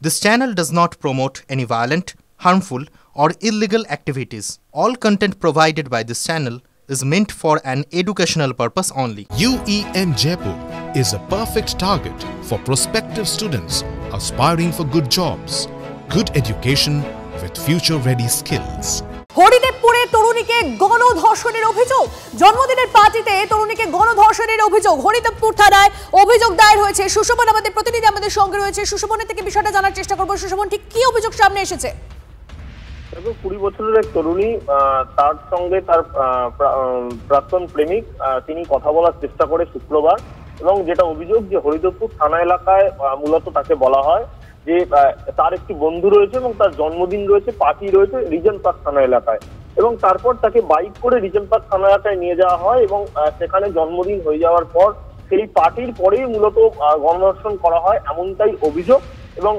This channel does not promote any violent, harmful, or illegal activities. All content provided by this channel is meant for an educational purpose only. UEN Jaipur is a perfect target for prospective students aspiring for good jobs, good education with future-ready skills. হরিদেবপুরে তরুণীকে গণধর্ষণের অভিযোগ, জন্মদিনের পার্টিতে তরুণীকে গণধর্ষণের অভিযোগ। হরিদেবপুর থানায় অভিযোগ দায়ের হয়েছে। সুশোভন আমাদের প্রতিনিধি আমাদের সঙ্গে রয়েছে। সুশোভনের থেকে বিষয়টা জানার চেষ্টা করব। সুশোভন, ঠিক কি অভিযোগ সামনে এসেছে? 20 বছরের এক তরুণী, তার সঙ্গে তার প্রাক্তন প্রেমিক তিনি কথা বলার চেষ্টা করে শুক্রবার, এবং যেটা অভিযোগ যে হরিদেবপুর থানা এলাকায় মূলত তাকে বলা হয় যে তার একটি বন্ধু রয়েছে এবং তার জন্মদিন রয়েছে, পার্টি রয়েছে রিজেন্ট পার্ক থানা এলাকায়, এবং তারপর তাকে বাইক করে রিজেন্ট পার্ক থানা এলাকায় নিয়ে যাওয়া হয় এবং সেখানে জন্মদিন হয়ে যাওয়ার পর সেই পার্টির পরেই মূলত গণধর্ষণ করা হয়, এমনটাই অভিযোগ। এবং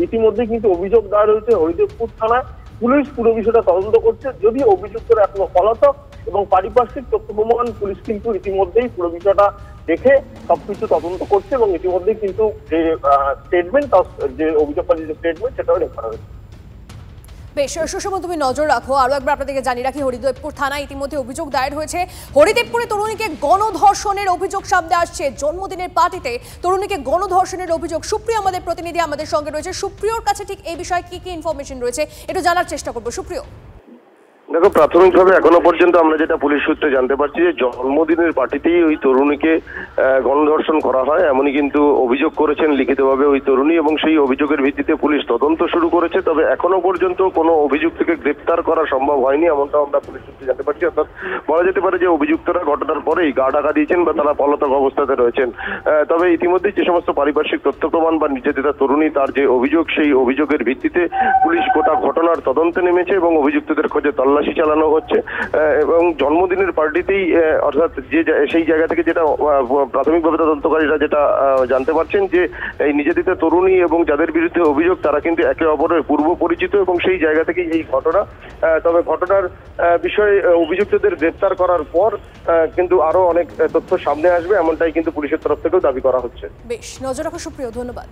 ইতিমধ্যে কিন্তু অভিযোগ দায়ের হয়েছে হরিদেবপুর থানায়। পুলিশ পুরো বিষয়টা তদন্ত করছে, যদিও অভিযুক্তরা এখনো পলাতক এবং পারিপার্শ্বিক তথ্য প্রমাণ পুলিশ কিন্তু ইতিমধ্যেই পুরো বিষয়টা দেখে সবকিছু তদন্ত করছে, এবং ইতিমধ্যেই কিন্তু যে স্টেটমেন্ট, যে অভিযোগকারীর যে স্টেটমেন্ট, সেটাও রেকর্ড করা হয়েছে। বেশ, সুশোভন তুমি নজর রাখো। আরো একবার আপনাদেরকে জানিয়ে রাখি, হরিদেবপুর থানায় ইতিমধ্যে অভিযোগ দায়ের হয়েছে। হরিদেবপুরে তরুণীকে গণধর্ষণের অভিযোগ সামনে আসছে। জন্মদিনের পার্টিতে তরুণীকে গণধর্ষণের অভিযোগ। সুপ্রিয় আমাদের প্রতিনিধি আমাদের সঙ্গে রয়েছে। সুপ্রিয়র কাছে ঠিক এই বিষয়ে কি কি ইনফরমেশন রয়েছে একটু জানার চেষ্টা করবো। সুপ্রিয়, দেখো, প্রাথমিকভাবে এখনো পর্যন্ত আমরা যেটা পুলিশ সূত্রে জানতে পারছি যে জন্মদিনের পার্টিতেই ওই তরুণীকে গণধর্ষণ করা হয়, এমনই কিন্তু অভিযোগ করেছেন লিখিতভাবে ওই তরুণী, এবং সেই অভিযোগের ভিত্তিতে পুলিশ তদন্ত শুরু করেছে। তবে এখনো পর্যন্ত কোনো অভিযুক্তকে গ্রেপ্তার করা সম্ভব হয়নি, এমনটা আমরা পুলিশ সূত্রে জানতে পারছি। অর্থাৎ বলা যেতে পারে যে অভিযুক্তরা ঘটনার পরেই গা ঢাকা দিয়েছেন বা তারা পলাতক অবস্থাতে রয়েছেন। তবে ইতিমধ্যেই যে সমস্ত পারিপার্শ্বিক তথ্য প্রমাণ বা নির্যাতিতা তরুণী তার যে অভিযোগ, সেই অভিযোগের ভিত্তিতে পুলিশ গোটা ঘটনার তদন্তে নেমেছে এবং অভিযুক্তদের খোঁজে তল্লাশি চালানো হচ্ছে। এবং জন্মদিনের পার্টিতেই, অর্থাৎ যে সেই জায়গা থেকে যেটা প্রাথমিকভাবে তদন্তকারীরা যেটা জানতে পারছেন যে এই নির্যাতিতা তরুণী এবং যাদের বিরুদ্ধে অভিযোগ তারা কিন্তু একে অপরের পূর্ব পরিচিত, এবং সেই জায়গা থেকেই এই ঘটনা। তবে ঘটনার বিষয়ে অভিযুক্তদের গ্রেপ্তার করার পর কিন্তু আরো অনেক তথ্য সামনে আসবে, এমনটাই কিন্তু পুলিশের তরফ থেকেও দাবি করা হচ্ছে। বেশ, নজর রাখো সুপ্রিয়, ধন্যবাদ।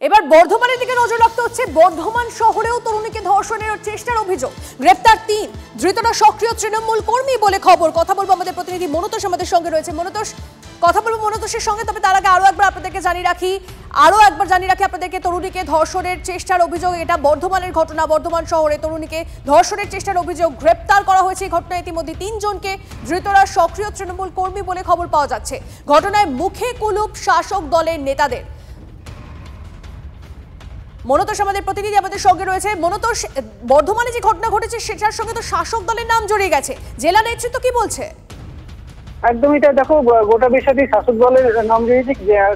এবার বর্ধমানের দিকে নজর রাখতে হচ্ছে। বর্ধমান শহরেও তরুণীকে ধর্ষণের চেষ্টার অভিযোগ। গ্রেপ্তার 3, ধৃতরা সক্রিয় তৃণমূল কর্মী বলে খবর। কথা বলবো আমাদের প্রতিনিধি মনোতোষ আমাদের সঙ্গে রয়েছে। মনোতোষ, কথা বলবো মনোতোষের সঙ্গে। তবে তার আগে আরো একবার আপনাদেরকে জানিয়ে রাখি আপনাদেরকে তরুণীকে ধর্ষণের চেষ্টার অভিযোগ। এটা বর্ধমানের ঘটনা। বর্ধমান শহরে তরুণীকে ধর্ষণের চেষ্টার অভিযোগ। গ্রেপ্তার করা হয়েছে এই ঘটনায় ইতিমধ্যে 3 জনকে। ধৃতরা সক্রিয় তৃণমূল কর্মী বলে খবর পাওয়া যাচ্ছে। ঘটনায় মুখে কুলুপ শাসক দলের নেতাদের। মনোতোষ আমাদের প্রতিনিধি আমাদের সঙ্গে রয়েছে। মনোতোষ, বর্ধমানে যে ঘটনা ঘটেছে সেটার সঙ্গে তো শাসক দলের নাম জড়িয়ে গেছে, জেলা নেতৃত্ব কি বলছে? একদমই তাই। দেখো, গোটা বিষয়টি শাসক দলের নাম জড়িয়েছে,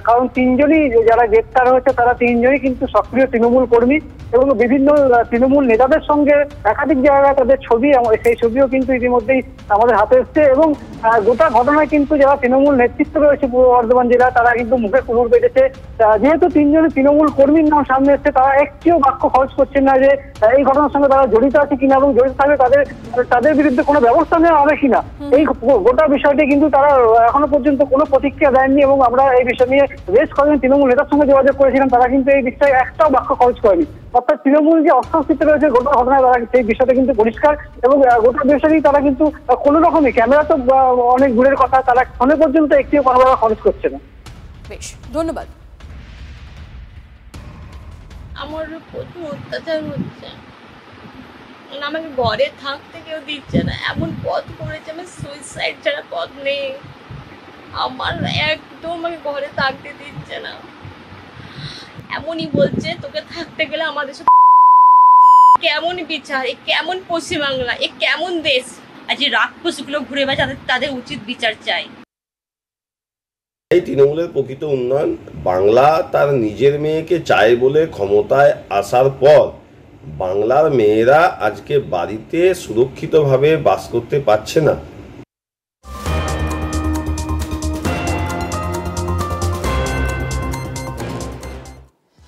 কারণ 3 জনই যারা গ্রেপ্তার হয়েছে তারা 3 জনই কিন্তু সক্রিয় তৃণমূল কর্মী, এবং বিভিন্ন তৃণমূল নেতাদের সঙ্গে একাধিক জায়গায় তাদের ছবি, সেই ছবিও কিন্তু ইতিমধ্যেই আমাদের হাতে এসছে। এবং গোটা ঘটনায় কিন্তু যারা তৃণমূল নেতৃত্ব রয়েছে পূর্ব বর্ধমান জেলা, তারা কিন্তু মুখে কুলুর বেঁধেছে। যেহেতু 3 জনের তৃণমূল কর্মীর নাম সামনে এসছে, তারা একটিও বাক্য খরচ করছেন না যে এই ঘটনার সঙ্গে তারা জড়িত আছে কিনা, এবং জড়িত থাকলে তাদের বিরুদ্ধে কোনো ব্যবস্থা নেওয়া হবে কিনা। এই গোটা বিষয়টি কিন্তু তারা এখনো পর্যন্ত কোনো প্রতিক্রিয়া দেননি, এবং আমরা এই বিষয় নিয়ে বেশ কয়েকজন তৃণমূল নেতার সঙ্গে যোগাযোগ করেছিলাম, তারা কিন্তু এই বিষয়ে একটাও বাক্য খরচ করেনি। অর্থাৎ তৃণমূল যে অস্বস্তিতে রয়েছে গোটা ঘটনায়, তারা সেই বিষয়টা কিন্তু পরিষ্কার, এবং গোটা বিষয়টি তারা কিন্তু কোনো রকমই, ক্যামেরা তো অনেক দূরের কথা, তারা এখনো পর্যন্ত একটিও কোনো টাকা খরচ করছে না। বেশ, ধন্যবাদ। আমার প্রচুর অত্যাচার হচ্ছে, আমাকে ঘরে থাকতে কেউ দিচ্ছে না, এমন পথ করেছে আমার সুইসাইড ছাড়া পথ নেই। আমার একদম আমাকে ঘরে থাকতে দিচ্ছে না, এমনই বলছে তোকে থাকতে গেলে আমাদের সাথে। কেমন বিচার, এ কেমন পশ্চিমবাংলা, এ কেমন দেশ? আজ রাক্ষসগুলো ঘুরে বেড়ায়, তাদের উচিত বিচার চাই। এই তৃণমূলের প্রকৃত উন্নয়ন, বাংলা তার নিজের মেয়েকে চায় বলে ক্ষমতায় আসার পর বাংলার মেয়েরা আজকে বাড়িতে সুরক্ষিতভাবে বাস করতে পারছে না।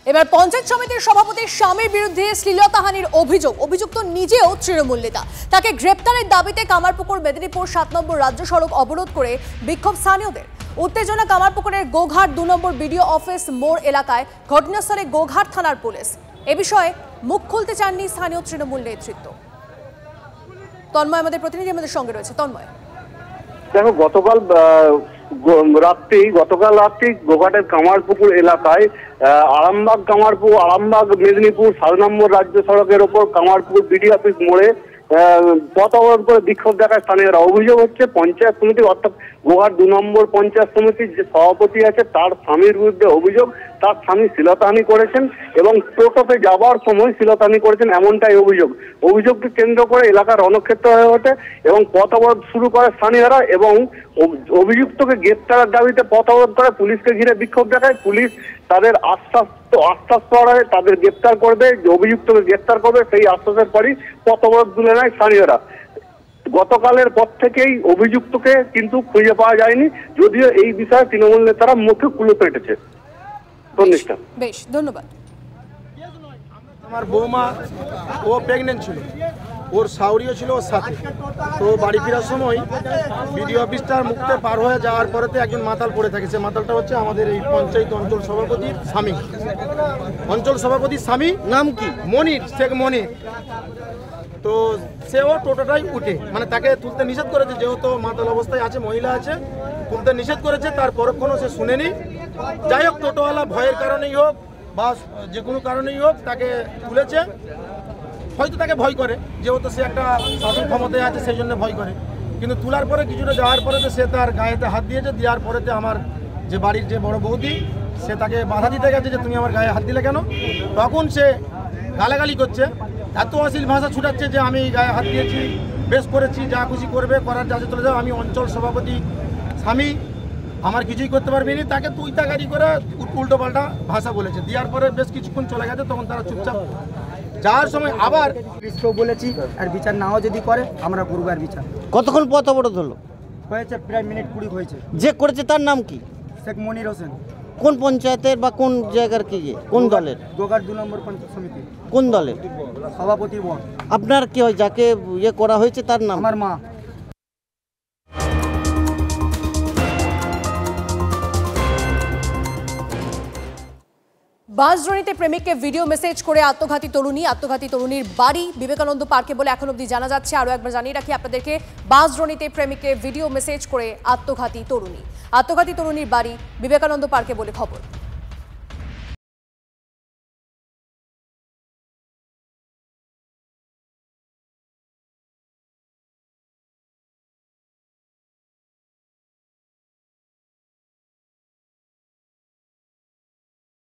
এবার এবার পঞ্চায়েত সমিতির সভাপতির স্বামীর বিরুদ্ধে শ্লীলতাহানির অভিযোগ। অভিযুক্ত নিজেও তৃণমূল নেতা। তাকে গ্রেপ্তারের দাবিতে কামারপুকুর মেদিনীপুর ৭ নম্বর রাজ্য সড়ক অবরোধ করে বিক্ষোভ স্থানীয়দের। উত্তেজনা কামারপুকুরের গোঘাট ২ নম্বর বিডিও অফিস মোড় এলাকায়। ঘটনাস্থলে গোঘাট থানার পুলিশ। এ বিষয়ে মুখ খুলতে চাননি স্থানীয় তৃণমূল নেতৃত্ব। তন্ময় আমাদের প্রতিনিধি আমাদের সঙ্গে রয়েছে। তন্ময়, দেখো গতকাল রাত্রি গোঘাটের কামারপুকুর এলাকায় আরামবাগ মেদিনীপুর ৭ নম্বর রাজ্য সড়কের ওপর কামারপুকুর বিডিও অফিস মোড়ে পথ অবরোধ করে বিক্ষোভ দেখায় স্থানীয়রা। অভিযোগ হচ্ছে পঞ্চায়েত সমিতি অর্থাৎ গোঘাট ২ নম্বর পঞ্চায়েত সমিতির যে সভাপতি আছে তার স্বামীর বিরুদ্ধে অভিযোগ। তার স্বামী শ্লীলতাহানি করেছেন এবং টোটোতে যাবার সময় শ্লীলতাহানি করেছেন, এমনটাই অভিযোগকে কেন্দ্র করে এলাকার রণক্ষেত্র হয়ে ওঠে এবং পথ অবরোধ শুরু করে স্থানীয়রা এবং অভিযুক্তকে গ্রেপ্তারের দাবিতে পথ অবরোধ করে পুলিশকে ঘিরে বিক্ষোভ দেখায়। পুলিশ তাদের আশ্বাস করে তাদের গ্রেপ্তার করবে, অভিযুক্তকে গ্রেপ্তার করবে, সেই আশ্বাসের পরই পথ অবরোধ তুলে নেয় স্থানীয়রা। গতকালের পর থেকেই অভিযুক্তকে কিন্তু খুঁজে পাওয়া যায়নি, যদিও এই বিষয়ে তৃণমূল নেতারা মুখে কুলুপ পেটেছে। বেশ, ধন্যবাদ। আমার বৌমা ও প্রেগনেন্ট ছিল, ওর শাওরিও ছিল ওর সাথে। তো বাড়ি ফেরার সময় বিডিও অফিসটার মুখতে পার হয়ে যাওয়ার পরেতে একজন মাতাল পড়ে থাকে। সে মাতালটা হচ্ছে আমাদের এই পঞ্চায়েত অঞ্চল সভাপতির স্বামী। অঞ্চল সভাপতির স্বামী নাম কি? মনির, শেখ মনির। তো সেও টোটোটাই উঠে, মানে তাকে তুলতে নিষেধ করেছে, যেহেতু মাতাল অবস্থায় আছে, মহিলা আছে, তুলতে নিষেধ করেছে। তার পরক্ষণও সে শুনেনি। যাই হোক, টোটোওয়ালা ভয়ের কারণেই হোক বা যে কোনো কারণেই হোক তাকে তুলেছে। হয়তো তাকে ভয় করে, যেহেতু সে একটা শাসন ক্ষমতায় আছে, সেই জন্য ভয় করে। কিন্তু তোলার পরে কিছুটা যাওয়ার পরে সে তার গায়েতে হাত দিয়েছে। দেওয়ার পরেতে আমার যে বাড়ির যে বড় বৌদি, সে তাকে বাধা দিতে গেছে যে তুমি আমার গায়ে হাত দিলে কেন। তখন সে গালাগালি করছে, এত অশ্লীল ভাষা ছুটাচ্ছে যে আমি গায়ে হাত দিয়েছি, বেশ করেছি, যা খুশি করবে, করার যা চলে যাও, আমি অঞ্চল সভাপতি স্বামী, আমার কিছুই করতে পারবি না। তাকে তুই তাকারি করে উল্টো পাল্টা ভাষা বলেছে। দেওয়ার পরে বেশ কিছুক্ষণ চলে গেছে, তখন তারা চুপচাপ যাওয়ার সময় আবার পুলিশকেও বলেছি, আর বিচার নাও যদি করে আমরা করবো আর বিচার। কতক্ষণ পথ অবরোধ হলো? হয়েছে প্রায় মিনিট ২০ হয়েছে। যে করেছে তার নাম কি? শেখ মনির হোসেন। কোন পঞ্চায়েতের বা কোন জায়গার কি? কোন দলের? গোঘাট ২ নম্বর পঞ্চায়েত সমিতি। কোন দলের? সভাপতি বোন। আপনার কি হয় যাকে ইয়ে করা হয়েছে তার নাম? আমার মা। বাসজনিতে প্রেমিককে ভিডিও মেসেজ করে আত্মঘাতী তরুণীর বাড়ি বিবেকানন্দ পার্কে বলে এখন অবধি জানা যাচ্ছে। আরও একবার জানিয়ে রাখি আপনাদেরকে, বাসজনিতে প্রেমিককে ভিডিও মেসেজ করে আত্মঘাতী তরুণীর বাড়ি বিবেকানন্দ পার্কে বলে খবর।